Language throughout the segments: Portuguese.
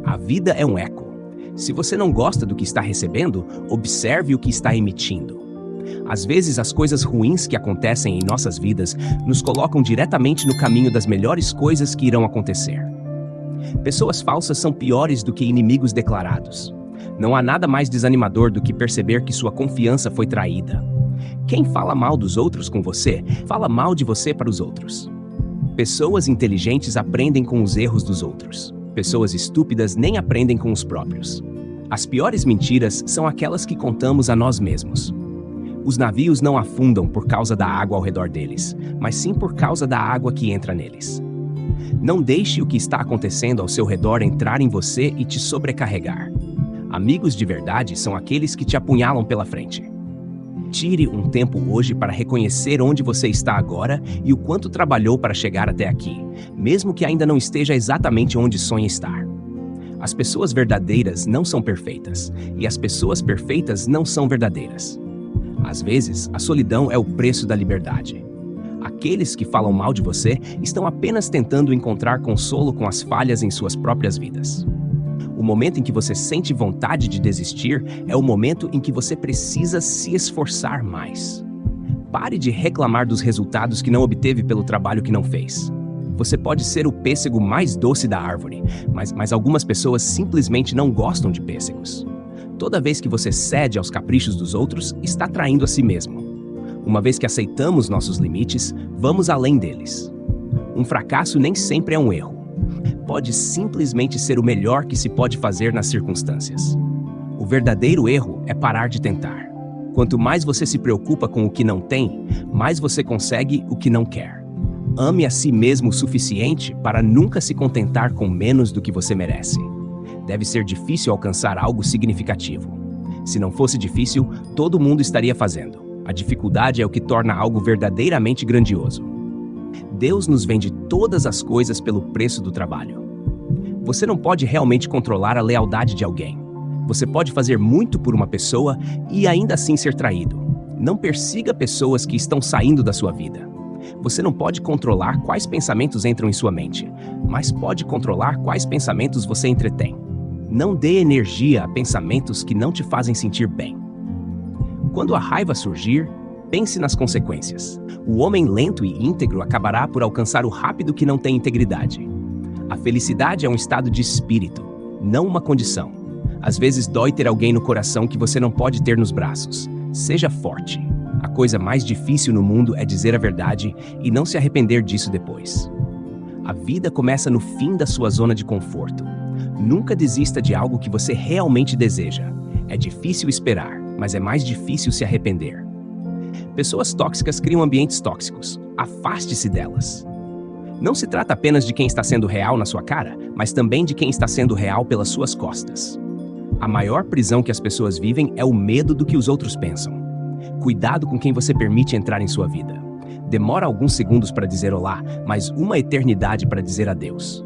A vida é um eco. Se você não gosta do que está recebendo, observe o que está emitindo. Às vezes, as coisas ruins que acontecem em nossas vidas nos colocam diretamente no caminho das melhores coisas que irão acontecer. Pessoas falsas são piores do que inimigos declarados. Não há nada mais desanimador do que perceber que sua confiança foi traída. Quem fala mal dos outros com você, fala mal de você para os outros. Pessoas inteligentes aprendem com os erros dos outros. Pessoas estúpidas nem aprendem com os próprios. As piores mentiras são aquelas que contamos a nós mesmos. Os navios não afundam por causa da água ao redor deles, mas sim por causa da água que entra neles. Não deixe o que está acontecendo ao seu redor entrar em você e te sobrecarregar. Amigos de verdade são aqueles que te apunhalam pela frente. Tire um tempo hoje para reconhecer onde você está agora e o quanto trabalhou para chegar até aqui, mesmo que ainda não esteja exatamente onde sonha estar. As pessoas verdadeiras não são perfeitas, e as pessoas perfeitas não são verdadeiras. Às vezes, a solidão é o preço da liberdade. Aqueles que falam mal de você estão apenas tentando encontrar consolo com as falhas em suas próprias vidas. O momento em que você sente vontade de desistir é o momento em que você precisa se esforçar mais. Pare de reclamar dos resultados que não obteve pelo trabalho que não fez. Você pode ser o pêssego mais doce da árvore, mas algumas pessoas simplesmente não gostam de pêssegos. Toda vez que você cede aos caprichos dos outros, está traindo a si mesmo. Uma vez que aceitamos nossos limites, vamos além deles. Um fracasso nem sempre é um erro. Pode simplesmente ser o melhor que se pode fazer nas circunstâncias. O verdadeiro erro é parar de tentar. Quanto mais você se preocupa com o que não tem, mais você consegue o que não quer. Ame a si mesmo o suficiente para nunca se contentar com menos do que você merece. Deve ser difícil alcançar algo significativo. Se não fosse difícil, todo mundo estaria fazendo. A dificuldade é o que torna algo verdadeiramente grandioso. Deus nos vende todas as coisas pelo preço do trabalho. Você não pode realmente controlar a lealdade de alguém. Você pode fazer muito por uma pessoa e ainda assim ser traído. Não persiga pessoas que estão saindo da sua vida. Você não pode controlar quais pensamentos entram em sua mente, mas pode controlar quais pensamentos você entretém. Não dê energia a pensamentos que não te fazem sentir bem. Quando a raiva surgir, pense nas consequências. O homem lento e íntegro acabará por alcançar o rápido que não tem integridade. A felicidade é um estado de espírito, não uma condição. Às vezes dói ter alguém no coração que você não pode ter nos braços. Seja forte. A coisa mais difícil no mundo é dizer a verdade e não se arrepender disso depois. A vida começa no fim da sua zona de conforto. Nunca desista de algo que você realmente deseja. É difícil esperar, mas é mais difícil se arrepender. Pessoas tóxicas criam ambientes tóxicos. Afaste-se delas. Não se trata apenas de quem está sendo real na sua cara, mas também de quem está sendo real pelas suas costas. A maior prisão que as pessoas vivem é o medo do que os outros pensam. Cuidado com quem você permite entrar em sua vida. Demora alguns segundos para dizer olá, mas uma eternidade para dizer adeus.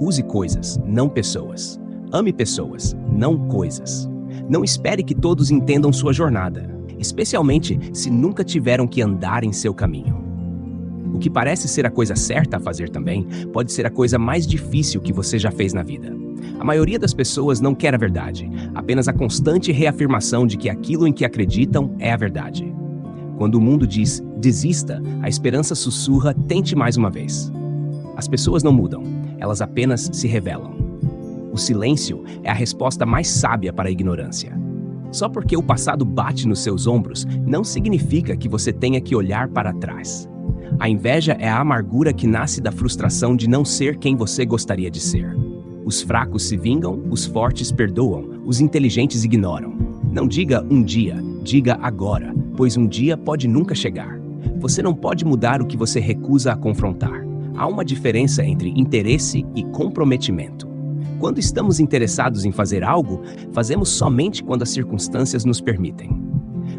Use coisas, não pessoas. Ame pessoas, não coisas. Não espere que todos entendam sua jornada, especialmente se nunca tiveram que andar em seu caminho. O que parece ser a coisa certa a fazer também, pode ser a coisa mais difícil que você já fez na vida. A maioria das pessoas não quer a verdade, apenas a constante reafirmação de que aquilo em que acreditam é a verdade. Quando o mundo diz, desista, a esperança sussurra, tente mais uma vez. As pessoas não mudam, elas apenas se revelam. O silêncio é a resposta mais sábia para a ignorância. Só porque o passado bate nos seus ombros, não significa que você tenha que olhar para trás. A inveja é a amargura que nasce da frustração de não ser quem você gostaria de ser. Os fracos se vingam, os fortes perdoam, os inteligentes ignoram. Não diga um dia, diga agora, pois um dia pode nunca chegar. Você não pode mudar o que você recusa a confrontar. Há uma diferença entre interesse e comprometimento. Quando estamos interessados em fazer algo, fazemos somente quando as circunstâncias nos permitem.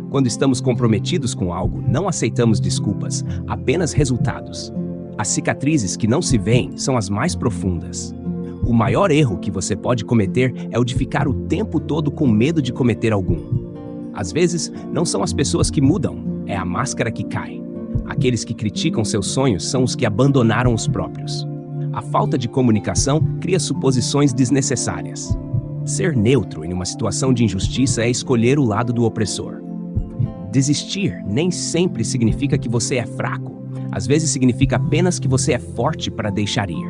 Quando estamos comprometidos com algo, não aceitamos desculpas, apenas resultados. As cicatrizes que não se veem são as mais profundas. O maior erro que você pode cometer é o de ficar o tempo todo com medo de cometer algum. Às vezes, não são as pessoas que mudam, é a máscara que cai. Aqueles que criticam seus sonhos são os que abandonaram os próprios. A falta de comunicação cria suposições desnecessárias. Ser neutro em uma situação de injustiça é escolher o lado do opressor. Desistir nem sempre significa que você é fraco. Às vezes significa apenas que você é forte para deixar ir.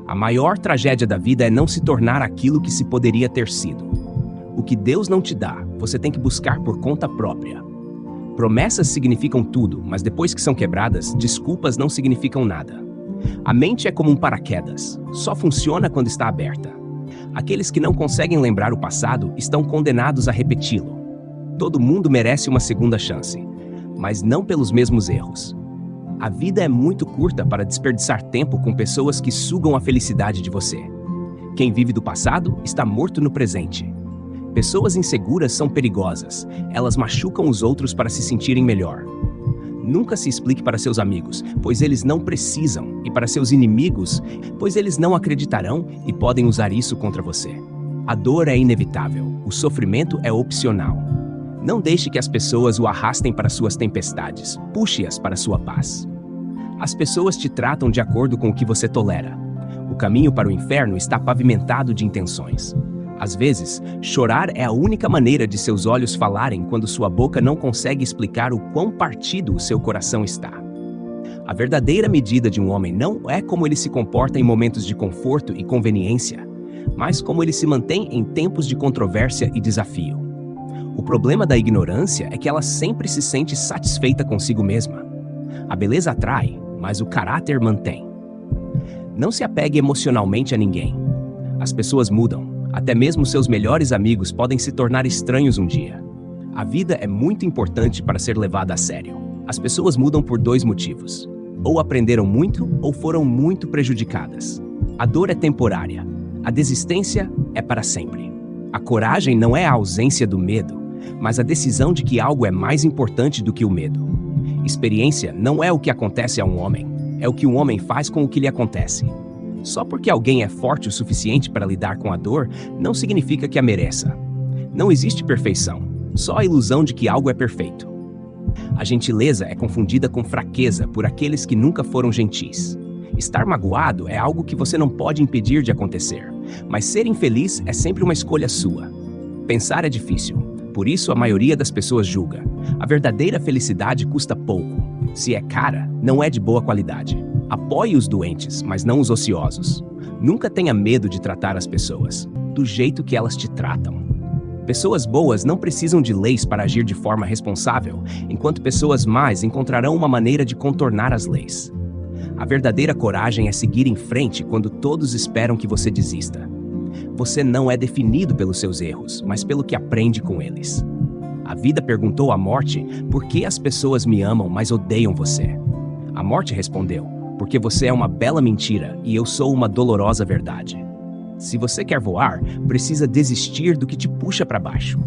A maior tragédia da vida é não se tornar aquilo que se poderia ter sido. O que Deus não te dá, você tem que buscar por conta própria. Promessas significam tudo, mas depois que são quebradas, desculpas não significam nada. A mente é como um paraquedas, só funciona quando está aberta. Aqueles que não conseguem lembrar o passado estão condenados a repeti-lo. Todo mundo merece uma segunda chance, mas não pelos mesmos erros. A vida é muito curta para desperdiçar tempo com pessoas que sugam a felicidade de você. Quem vive do passado está morto no presente. Pessoas inseguras são perigosas. Elas machucam os outros para se sentirem melhor. Nunca se explique para seus amigos, pois eles não precisam, e para seus inimigos, pois eles não acreditarão e podem usar isso contra você. A dor é inevitável, o sofrimento é opcional. Não deixe que as pessoas o arrastem para suas tempestades, puxe-as para sua paz. As pessoas te tratam de acordo com o que você tolera. O caminho para o inferno está pavimentado de intenções. Às vezes, chorar é a única maneira de seus olhos falarem quando sua boca não consegue explicar o quão partido o seu coração está. A verdadeira medida de um homem não é como ele se comporta em momentos de conforto e conveniência, mas como ele se mantém em tempos de controvérsia e desafio. O problema da ignorância é que ela sempre se sente satisfeita consigo mesma. A beleza atrai, mas o caráter mantém. Não se apegue emocionalmente a ninguém. As pessoas mudam. Até mesmo seus melhores amigos podem se tornar estranhos um dia. A vida é muito importante para ser levada a sério. As pessoas mudam por dois motivos. Ou aprenderam muito ou foram muito prejudicadas. A dor é temporária. A desistência é para sempre. A coragem não é a ausência do medo, mas a decisão de que algo é mais importante do que o medo. Experiência não é o que acontece a um homem, é o que um homem faz com o que lhe acontece. Só porque alguém é forte o suficiente para lidar com a dor, não significa que a mereça. Não existe perfeição, só a ilusão de que algo é perfeito. A gentileza é confundida com fraqueza por aqueles que nunca foram gentis. Estar magoado é algo que você não pode impedir de acontecer, mas ser infeliz é sempre uma escolha sua. Pensar é difícil, por isso a maioria das pessoas julga. A verdadeira felicidade custa pouco. Se é cara, não é de boa qualidade. Apoie os doentes, mas não os ociosos. Nunca tenha medo de tratar as pessoas do jeito que elas te tratam. Pessoas boas não precisam de leis para agir de forma responsável, enquanto pessoas más encontrarão uma maneira de contornar as leis. A verdadeira coragem é seguir em frente quando todos esperam que você desista. Você não é definido pelos seus erros, mas pelo que aprende com eles. A vida perguntou à morte, por que as pessoas me amam, mas odeiam você? A morte respondeu, porque você é uma bela mentira e eu sou uma dolorosa verdade. Se você quer voar, precisa desistir do que te puxa para baixo.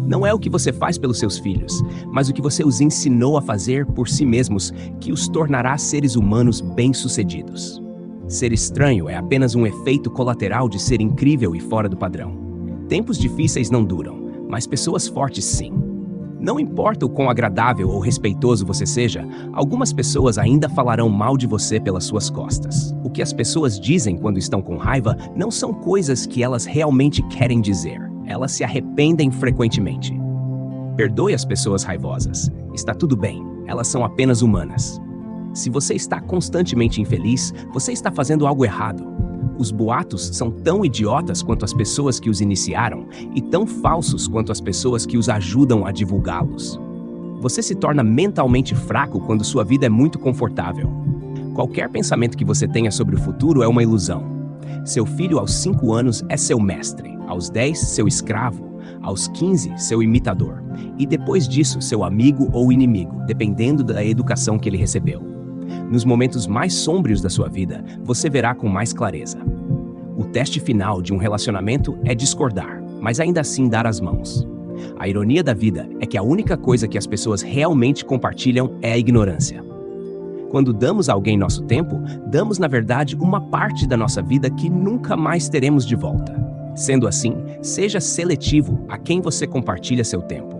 Não é o que você faz pelos seus filhos, mas o que você os ensinou a fazer por si mesmos que os tornará seres humanos bem-sucedidos. Ser estranho é apenas um efeito colateral de ser incrível e fora do padrão. Tempos difíceis não duram, mas pessoas fortes sim. Não importa o quão agradável ou respeitoso você seja, algumas pessoas ainda falarão mal de você pelas suas costas. O que as pessoas dizem quando estão com raiva não são coisas que elas realmente querem dizer. Elas se arrependem frequentemente. Perdoe as pessoas raivosas. Está tudo bem, elas são apenas humanas. Se você está constantemente infeliz, você está fazendo algo errado. Os boatos são tão idiotas quanto as pessoas que os iniciaram e tão falsos quanto as pessoas que os ajudam a divulgá-los. Você se torna mentalmente fraco quando sua vida é muito confortável. Qualquer pensamento que você tenha sobre o futuro é uma ilusão. Seu filho aos 5 anos é seu mestre, aos 10, seu escravo, aos 15, seu imitador, e depois disso, seu amigo ou inimigo, dependendo da educação que ele recebeu. Nos momentos mais sômbrios da sua vida, você verá com mais clareza. O teste final de um relacionamento é discordar, mas ainda assim dar as mãos. A ironia da vida é que a única coisa que as pessoas realmente compartilham é a ignorância. Quando damos a alguém nosso tempo, damos na verdade uma parte da nossa vida que nunca mais teremos de volta. Sendo assim, seja seletivo a quem você compartilha seu tempo.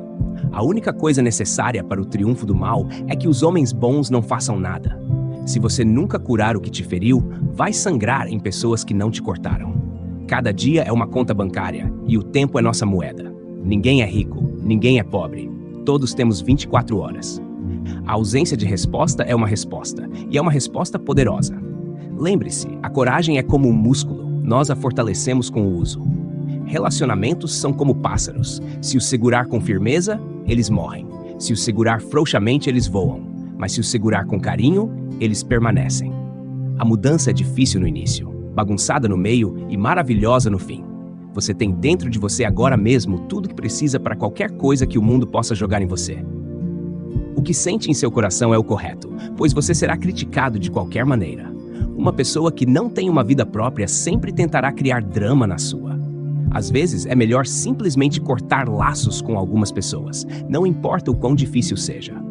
A única coisa necessária para o triunfo do mal é que os homens bons não façam nada. Se você nunca curar o que te feriu, vai sangrar em pessoas que não te cortaram. Cada dia é uma conta bancária e o tempo é nossa moeda. Ninguém é rico, ninguém é pobre. Todos temos 24 horas. A ausência de resposta é uma resposta, e é uma resposta poderosa. Lembre-se, a coragem é como um músculo, nós a fortalecemos com o uso. Relacionamentos são como pássaros. Se os segurar com firmeza, eles morrem. Se os segurar frouxamente, eles voam. Mas se os segurar com carinho, eles permanecem. A mudança é difícil no início, bagunçada no meio e maravilhosa no fim. Você tem dentro de você agora mesmo tudo o que precisa para qualquer coisa que o mundo possa jogar em você. O que sente em seu coração é o correto, pois você será criticado de qualquer maneira. Uma pessoa que não tem uma vida própria sempre tentará criar drama na sua. Às vezes, é melhor simplesmente cortar laços com algumas pessoas, não importa o quão difícil seja.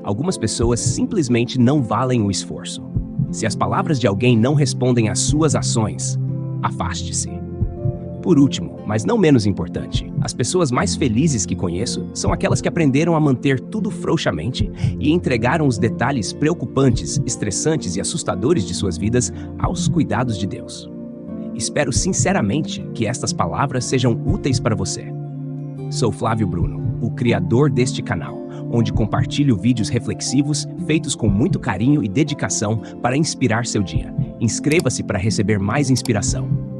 Algumas pessoas simplesmente não valem o esforço. Se as palavras de alguém não respondem às suas ações, afaste-se. Por último, mas não menos importante, as pessoas mais felizes que conheço são aquelas que aprenderam a manter tudo frouxamente e entregaram os detalhes preocupantes, estressantes e assustadores de suas vidas aos cuidados de Deus. Espero sinceramente que estas palavras sejam úteis para você. Sou Flávio Bruno, o criador deste canal, onde compartilho vídeos reflexivos feitos com muito carinho e dedicação para inspirar seu dia. Inscreva-se para receber mais inspiração.